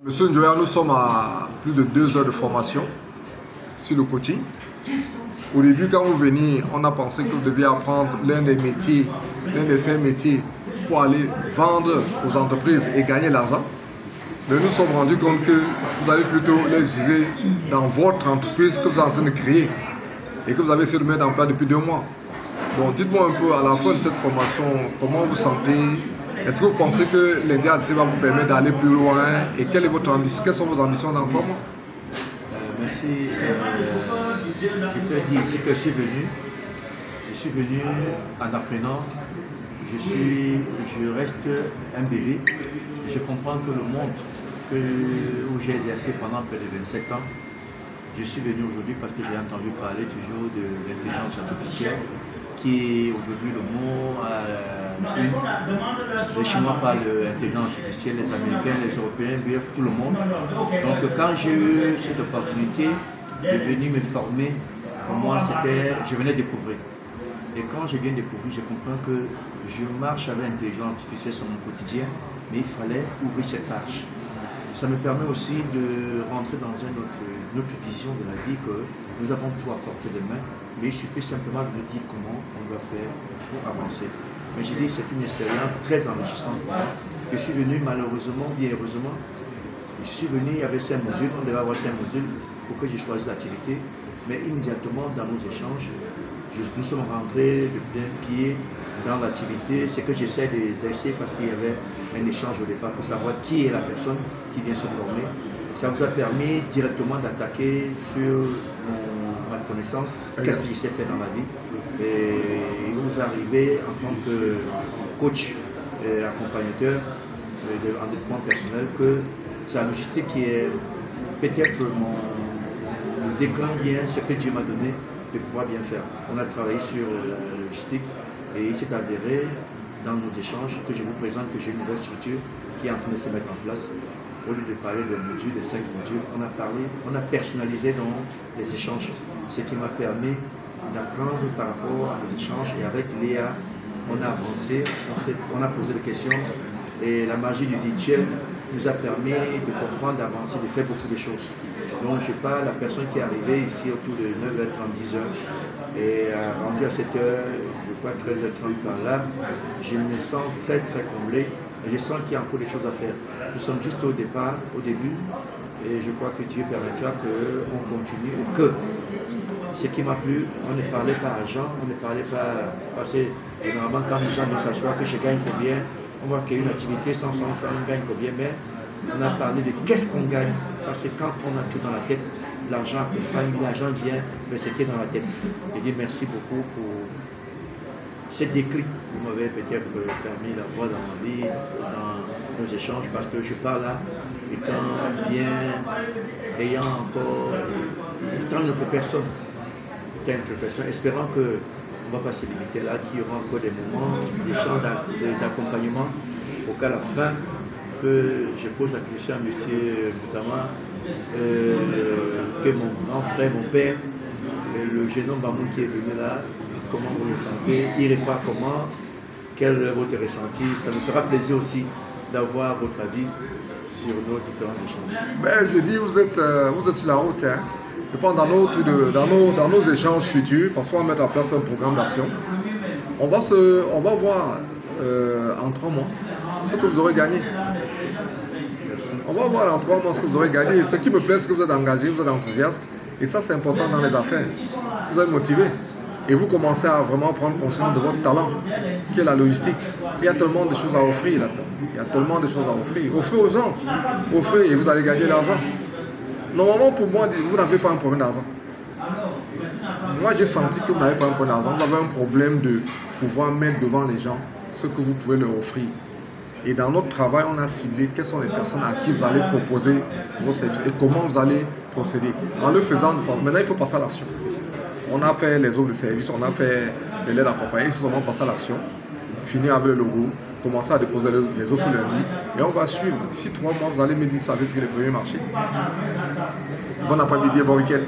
Monsieur Njoya, nous sommes à plus de 2 heures de formation sur le coaching. Au début, quand vous veniez, on a pensé que vous deviez apprendre l'un des métiers, l'un des 5 métiers pour aller vendre aux entreprises et gagner l'argent. Mais nous nous sommes rendus compte que vous allez plutôt les utiliser dans votre entreprise que vous êtes en train de créer et que vous avez essayé de mettre en place depuis 2 mois. Donc dites-moi un peu à la fin de cette formation, comment vous sentez? Est-ce que vous pensez que l'INDIA-ADC va vous permettre d'aller plus loin? Et quelle est votre ambition? Quelles sont vos ambitions dans 3 mois? Merci. Je peux dire ici que je suis venu en apprenant. Je reste un bébé. Je comprends que le monde où j'ai exercé pendant près de 27 ans, je suis venu aujourd'hui parce que j'ai entendu parler toujours de l'intelligence artificielle, qui est aujourd'hui le mot les Chinois parlent d'intelligence artificielle, les Américains, les Européens, bref, tout le monde. Donc quand j'ai eu cette opportunité de venir me former, pour moi je venais découvrir. Et quand je viens découvrir, je comprends que je marche avec l'intelligence artificielle sur mon quotidien, mais il fallait ouvrir cette page. Ça me permet aussi de rentrer dans une autre vision de la vie, que nous avons tout à portée de main, mais il suffit simplement de nous dire comment on doit faire pour avancer. Mais j'ai dit, c'est une expérience très enrichissante pour moi. Je suis venu malheureusement, bien heureusement, je suis venu, il y avait 5 modules, on devait avoir 5 modules pour que j'ai choisi l'activité, mais immédiatement dans nos échanges, nous sommes rentrés de plein pied dans l'activité. C'est que j'essaie d'exercer parce qu'il y avait un échange au départ pour savoir qui est la personne qui vient se former. Ça vous a permis directement d'attaquer sur ma connaissance, qu'est-ce qu'il sait faire dans la vie. Et il vous arrivez en tant que coach et accompagnateur en développement personnel que c'est la logistique qui est peut-être le déclin bien, ce que Dieu m'a donné de pouvoir bien faire. On a travaillé sur la logistique et il s'est avéré dans nos échanges que je vous présente que j'ai une nouvelle structure qui est en train de se mettre en place. Au lieu de parler des modules, des 5 modules, on a personnalisé dans les échanges, ce qui m'a permis d'apprendre par rapport à nos échanges. Et avec Léa, on a avancé, on a posé des questions et la magie du virtuel nous a permis de comprendre, d'avancer, de faire beaucoup de choses. Donc je sais pas, la personne qui est arrivée ici autour de 9h30, 10h et rendu à 7h, je crois 13h30 par là, je me sens très comblé et je sens qu'il y a encore des choses à faire. Nous sommes juste au départ, au début, et je crois que Dieu permettra qu'on continue, ou que ce qui m'a plu, on ne parlait pas argent, on ne parlait pas, parce que normalement quand les gens viennent s'asseoir que je gagne combien, on voit qu'il y a une activité sans francs, on gagne combien, mais on a parlé de qu'est-ce qu'on gagne, parce que quand on a tout dans la tête, l'argent vient, mais c'est qui est dans la tête. Je dis merci beaucoup pour ces déclics que vous m'avez peut-être permis d'avoir dans ma vie, dans nos échanges, parce que je parle là, ayant encore, étant une autre personne, espérant qu'on ne va pas se limiter là, qu'il y aura encore des moments d'échange, d'accompagnement, pour qu'à la fin, que je pose la question à monsieur notamment, que mon grand frère, mon père, le jeune homme Bamou qui est venu là, comment vous le sentez, il répare comment, quel est votre ressenti. Ça nous fera plaisir aussi d'avoir votre avis sur nos différents échanges. Ben, je dis, vous êtes sur la route. Hein. Je pense dans nos échanges futurs, parce qu'on va mettre en place un programme d'action, on va voir en 3 mois ce que vous aurez gagné. Merci. On va voir en 3 mois ce que vous aurez gagné. Et ce qui me plaît, c'est que vous êtes engagé, vous êtes enthousiaste. Et ça, c'est important dans les affaires. Vous êtes motivé. Et vous commencez à vraiment prendre conscience de votre talent, qui est la logistique. Il y a tellement de choses à offrir là-dedans. Il y a tellement de choses à offrir. Offrez aux gens. Offrez et vous allez gagner l'argent. Normalement, pour moi, vous n'avez pas un problème d'argent. Moi, j'ai senti que vous n'avez pas un problème d'argent. Vous avez un problème de pouvoir mettre devant les gens ce que vous pouvez leur offrir. Et dans notre travail, on a ciblé quelles sont les personnes à qui vous allez proposer vos services et comment vous allez procéder. En le faisant, maintenant, il faut passer à l'action. On a fait les offres de services, on a fait de l'aide accompagnée, il faut vraiment passer à l'action, finir avec le logo, commencer à déposer les offres lundi, et on va suivre. D'ici 3 mois, vous allez me dire si vous avez pris les premiers marchés. Bon après-midi et bon week-end.